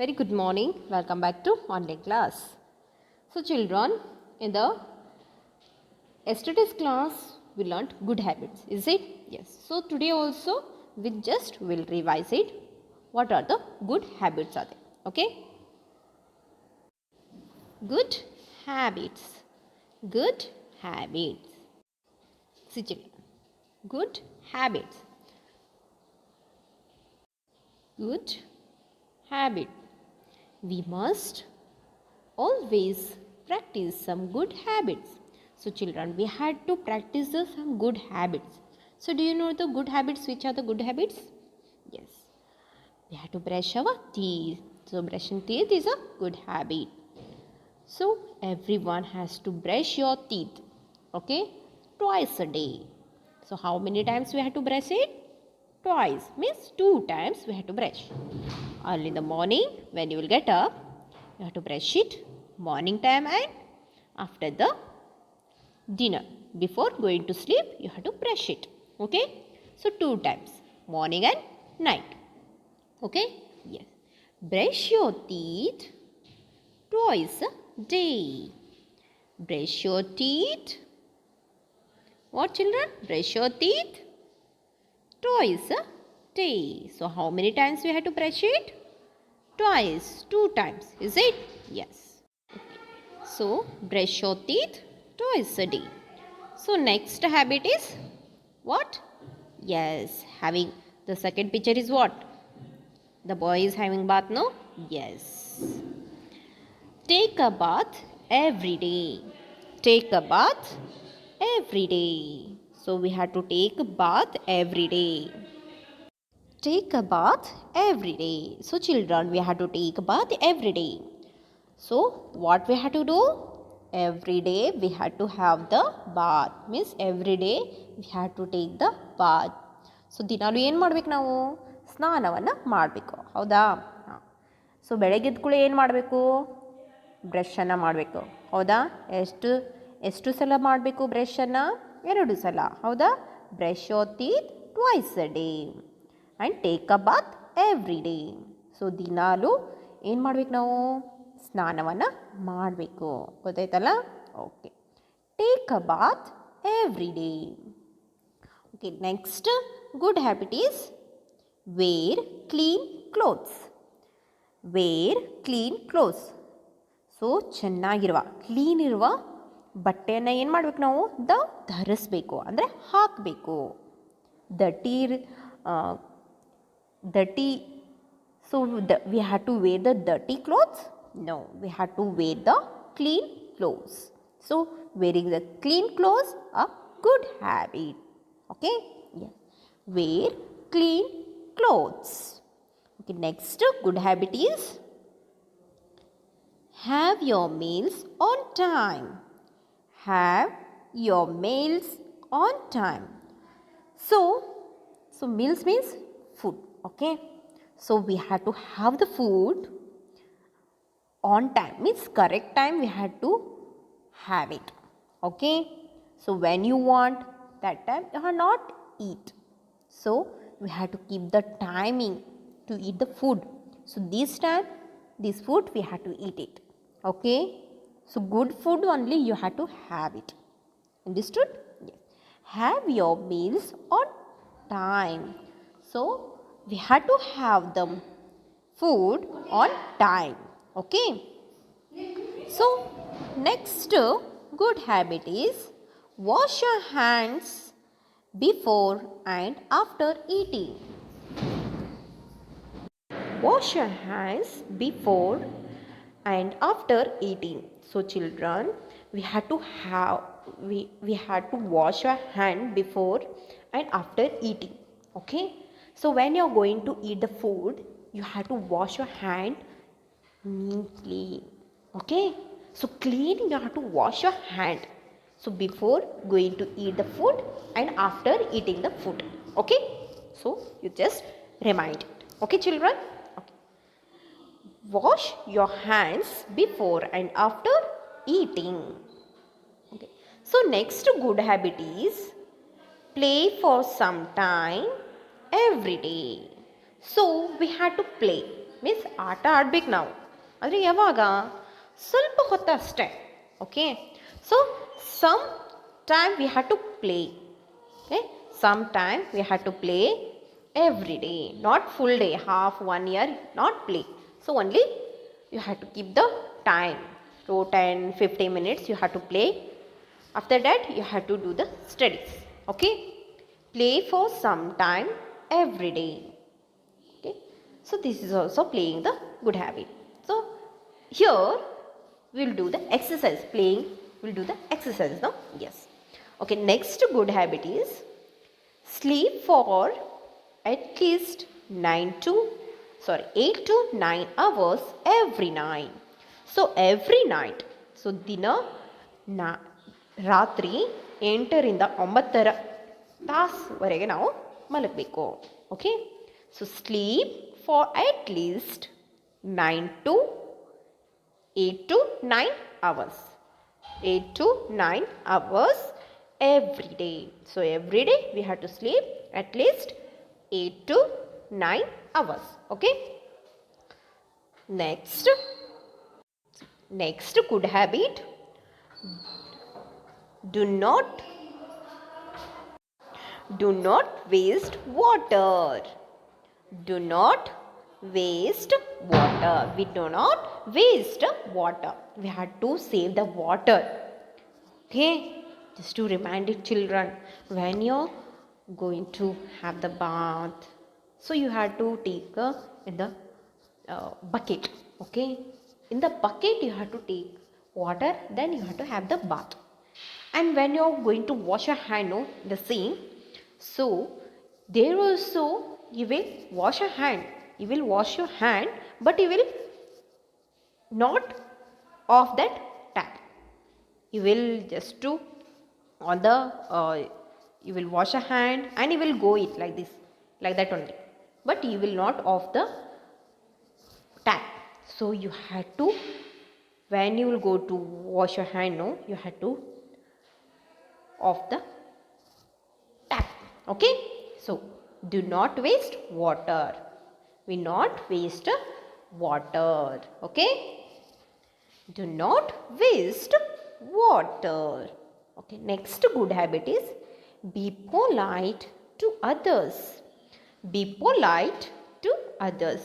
Very good morning. Welcome back to online class. So children, in the yesterday's class we learnt good habits. Is it? Yes. So today also we just will revise it. What are the good habits are there? Okay. Good habits. Good habits. See children. Good habits. Good habit. We must always practice some good habits. So children, we had to practice some good habits. So do you know the good habits? Which are the good habits? Yes. We have to brush our teeth. So brushing teeth is a good habit. So everyone has to brush your teeth. Okay? Twice a day. So how many times we have to brush it? Twice. Means 2 times we have to brush. Early in the morning when you will get up, you have to brush it morning time and after the dinner. Before going to sleep, you have to brush it. Okay? So 2 times, morning and night. Okay? Yes. Brush your teeth twice a day. Brush your teeth. What children? Brush your teeth twice a day. So how many times we have to brush it? Twice, 2 times. Is it? Yes. So, brush your teeth twice a day. So, next habit is what? Yes, having the second picture is what? The boy is having bath, no? Yes. Take a bath every day. Take a bath every day. So, we have to take a bath every day. Take a bath every day. So, children, we have to take a bath every day. So, what we have to do? Every day we have to have the bath. Means every day we have to take the bath. So ದಿನಾಲು ಏನು ಮಾಡ್ಬೇಕು ನಾವು ಸ್ನಾನವನ್ನು ಮಾಡಬೇಕು ಹೌದಾ ಹಾಂ so ಬೆಳಗ್ಗೆ ಎದ್ದ ಕೂಡಲೇ ಏನು ಮಾಡಬೇಕು ಬ್ರಷನ್ನು ಮಾಡಬೇಕು ಹೌದಾ ಎಷ್ಟು ಸಲ ಮಾಡಬೇಕು ಬ್ರಷನ್ನು 2 ಸಲ ಹೌದಾ brush your teeth twice a day and take a bath every day so ದಿನಾಲು ಏನು ಮಾಡ್ಬೇಕು ನಾವು ಸ್ನಾನವನ್ನು ಮಾಡಬೇಕು ಗೊತ್ತಾಯ್ತಲ್ಲ okay take a bath every day okay next good habit is wear clean clothes wear clean clothes so ಚೆನ್ನಾಗಿರುವ clean ಇರುವ ಬಟ್ಟೆಯನ್ನು ಏನು ಮಾಡ್ಬೇಕು ನಾವು ಧರಿಸ್ಬೇಕು ಅಂದರೆ ಹಾಕಬೇಕು ದಟಿ so we have to wear the dirty clothes? No, we have to wear the clean clothes. So wearing the clean clothes a good habit. Okay? Yes. Wear clean clothes. Okay, next good habit is have your meals on time. Have your meals on time. So meals means food. Okay? So we have to have the food on time. Means correct time we have to have it. Okay. So when you want that time you have not eat. So we have to keep the timing to eat the food. So this time this food we have to eat it. Okay. So good food only you have to have it. Understood? Yes. Have your meals on time. So we have to have the food on time. Okay. So next good habit is wash your hands before and after eating. Wash your hands before and after eating. So children, we have to wash your hand before and after eating. Okay. So when you are going to eat the food, you have to wash your hand neatly. Okay. So clean you have to wash your hand. So before going to eat the food and after eating the food. Okay. So you just remind it. Okay children. Okay. Wash your hands before and after eating. Okay. So next good habit is play for some time every day. So we have to play. Means ಆಟ ಆಡ್ಬೇಕು ನಾವು, ಆದರೆ ಯಾವಾಗ ಸ್ವಲ್ಪ ಹೊತ್ತಷ್ಟೇ. Okay, so some time we have to play. Okay, some time we have to play every day, not full day, half 1 year not play. So only you have to keep the time, so 10-15 minutes you have to play. After that you have to do the studies. Okay, play for some time every day. Okay, so this is also playing the good habit. So here we will do the exercise. Playing will do the exercise now. Yes. Okay, next good habit is sleep for at least 8 to 9 hours every night. So every night, so ದಿನ ರಾತ್ರಿ 8ರಿಂದ 9 ತಾಸವರೆಗೆ ನಾವು ಮಲಗಬೇಕು. Okay, so sleep for at least 8 to 9 hours. 8 to 9 hours every day. So every day we have to sleep at least 8 to 9 hours. Okay, next good habit, do not waste water. Do not waste water. We do not waste water. We have to save the water. Okay, just to remind it, children, when you're going to have the bath, so you have to take in the bucket. Okay, in the bucket you have to take water, then you have to have the bath. And when you're going to wash your hand, no, the sink, so there also you will wash your hand. You will wash your hand, but you will not off that tap. You will just do on the you will wash your hand and you will go it like this, like that only, but you will not off the tap. So you have to, when you will go to wash your hand, no, you have to off the tap. Okay, so do not waste water. We not waste water. Okay, do not waste water. Okay, next good habit is be polite to others. Be polite to others.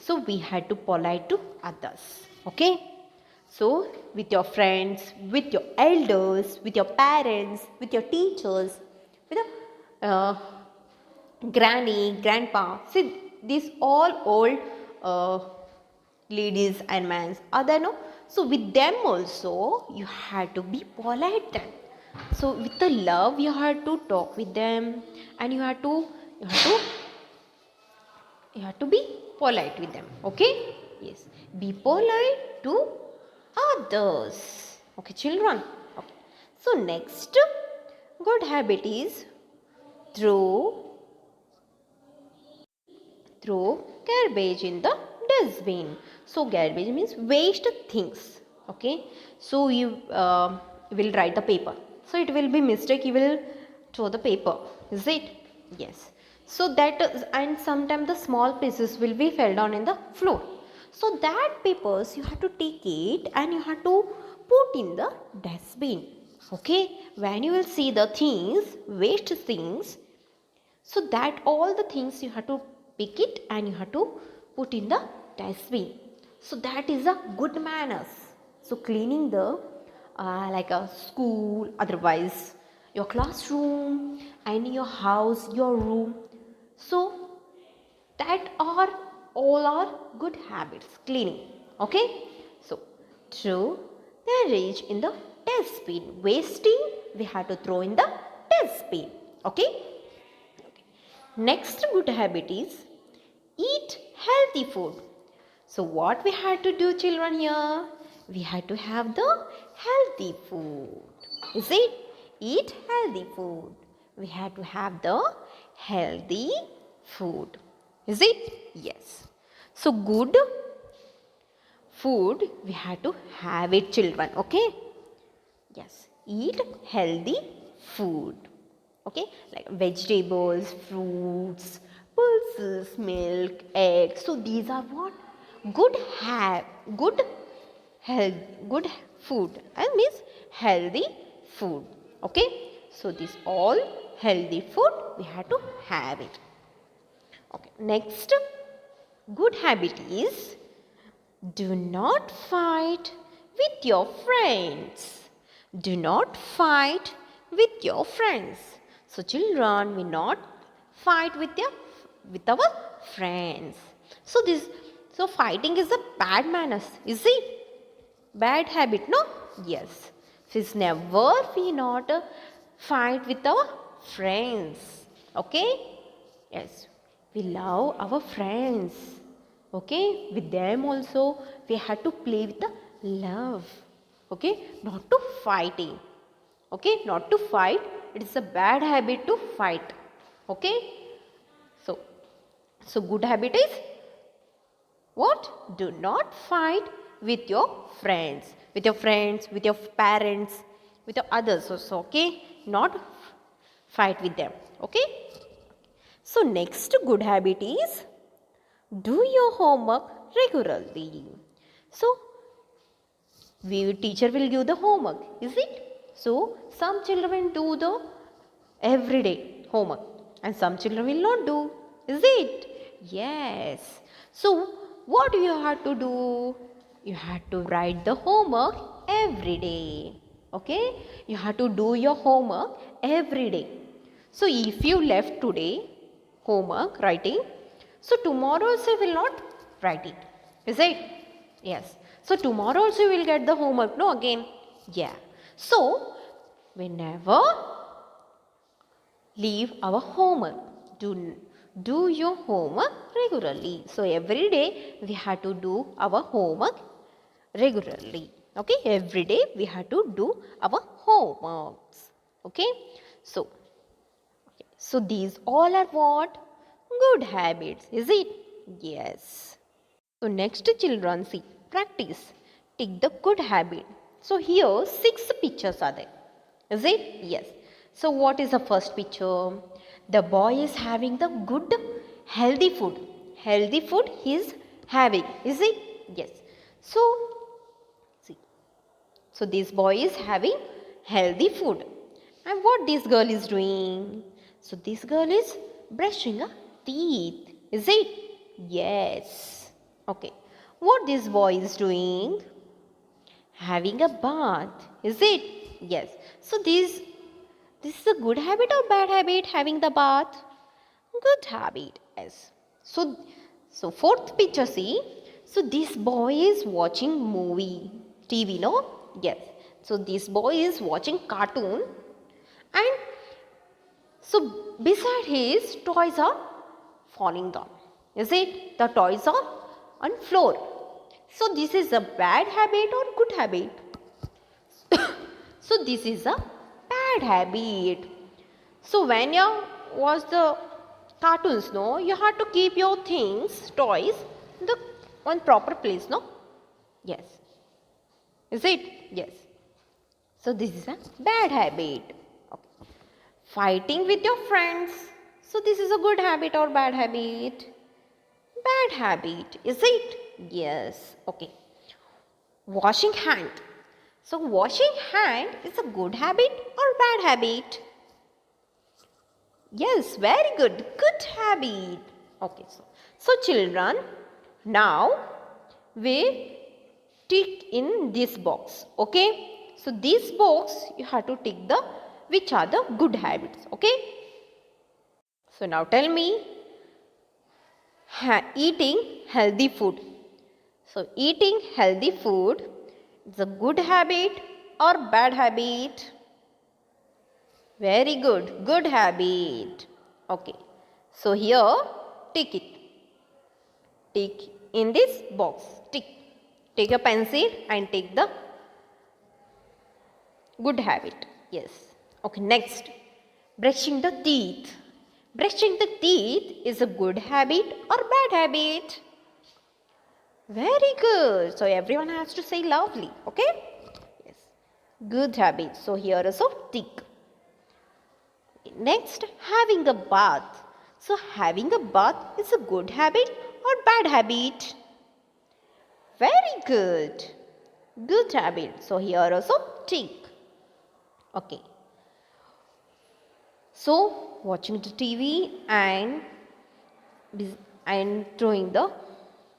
So we had to polite to others. Okay, so with your friends, with your elders, with your parents, with your teachers, with your granny, grandpa. See, these all old ladies and men are there, no? So with them also you had to be polite them. So with the love you have to talk with them, and you have to be polite with them. Okay, yes, be polite to others. Okay, children. Okay, so next good habit is throw garbage in the dustbin. So garbage means waste things. Okay, so you will write the paper, so it will be mistake, you will throw the paper, is it? Yes, so that and sometimes the small pieces will be fell down in the floor. So that papers you have to take it and you have to put in the dustbin. Okay, when you will see the things, waste things, so that all the things you have to pick it and you have to put in the dustbin. So that is a good manners. So cleaning the like a school, otherwise your classroom and your house, your room, so that are all are good habits, cleaning. Okay, so throw garbage in the dustbin. Wasting we have to throw in the dustbin. Okay, next good habit is eat healthy food. So what we had to do, children, here? We had to have the healthy food. Is it? Eat healthy food. We had to have the healthy food. Is it? Yes. So good food we had to have it, children. Okay? Yes. Eat healthy food. Okay? Like vegetables, fruits, pulses, milk, eggs. So these are what? good have good health, good food, and means healthy food. Okay, so this all healthy food we have to have it. Okay, next good habit is do not fight with your friends. Do not fight with your friends. So children, we not fight with our friends. So fighting is a bad manners, is it? Bad habit, no? Yes. It's never we not fight with our friends. Okay? Yes. We love our friends. Okay? With them also we have to play with the love. Okay? Not to fighting. Okay? Not to fight. It is a bad habit to fight. Okay? So, so good habit is what? Do not fight with your friends. With your friends, with your parents, with your others also. Okay? Not fight with them. Okay? So next good habit is do your homework regularly. So teacher will give the homework, is it? So some children do the everyday homework and some children will not do, is it? Yes. So what do you have to do? You have to write the homework every day. Okay? You have to do your homework every day. So if you left today homework writing, so tomorrow also you will not write it. Is it? Yes. So tomorrow also you will get the homework, no again? Yeah. So whenever leave our homework, do your homework regularly. So every day we have to do our homework regularly. Okay, every day we have to do our homeworks. Okay, so these all are what? Good habits, is it? Yes. So next children, see, practice. Take the good habit. So here 6 pictures are there. Is it? Yes. So what is the first picture? The boy is having the good healthy food. Healthy food he is having. Is it? Yes. So see. So this boy is having healthy food. And what this girl is doing? So this girl is brushing her teeth. Is it? Yes. Okay. What this boy is doing? Having a bath. Is it? Yes. So this is a good habit or bad habit, having the bath? Good habit. Yes. So fourth picture, see. So this boy is watching movie, TV, no? Yes. So this boy is watching cartoon and so beside his toys are falling down. Is it? The toys are on floor. So this is a bad habit or good habit? So this is a bad habit. So when you watch the cartoons, no, you have to keep your things, toys, the on proper place, no? Yes. Is it? Yes. So this is a bad habit. Okay. Fighting with your friends. So this is a good habit or bad habit? Bad habit. Is it? Yes. Okay. Washing hand. So washing hand is a good habit or bad habit? Yes, very good. Good habit. Okay, so children, now we tick in this box. Okay, so this box you have to tick the which are the good habits. Okay, so now tell me, eating healthy food. So eating healthy food is a good habit or bad habit? Very good. Good habit. Okay. So here, tick it. Tick in this box. Tick. Take a pencil and take the good habit. Yes. Okay. Next. Brushing the teeth. Brushing the teeth is a good habit or bad habit? Very good. So everyone has to say loudly. Okay. Yes. Good habit. So here is a tick. Next, having a bath. So having a bath is a good habit or bad habit? good. Good habit. So here also tick. Okay. So watching the TV and throwing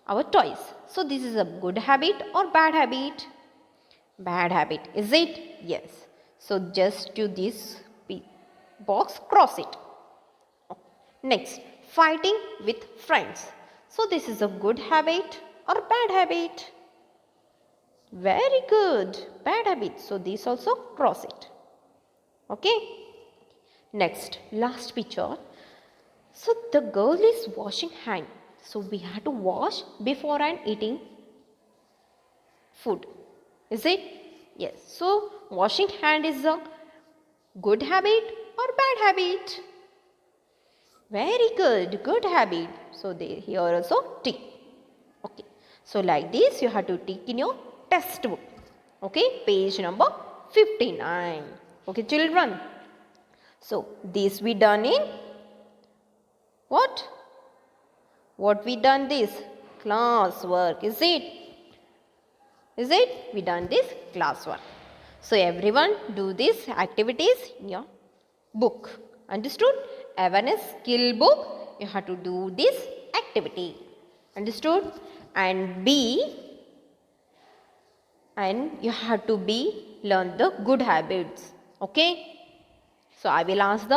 our toys. So this is a good habit or bad habit? Bad habit, is it? Yes. So just to this box, cross it. Next, fighting with friends. So this is a good habit or bad habit? Very good. Bad habit. So this also cross it. Okay. Next, last picture. So the girl is washing hand. So we have to wash before and eating food. Is it? Yes. So washing hand is a good habit or bad habit? Very good. Good habit. So here also tick. Okay. So like this you have to tick in your textbook. Okay. Page number 59. Okay children. So this we done in what? What we done this? Class work. Is it? Is it? We done this class work. So everyone do these activities in your book. Understood? Awareness skill book. You have to do this activity. Understood? And you have to learn the good habits. Okay? So I will ask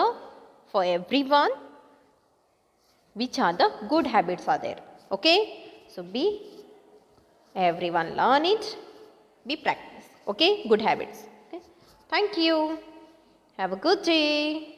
for everyone which are the good habits are there. Okay? So everyone learn it. Be practice. Okay? Good habits. Okay? Thank you. Have a good day.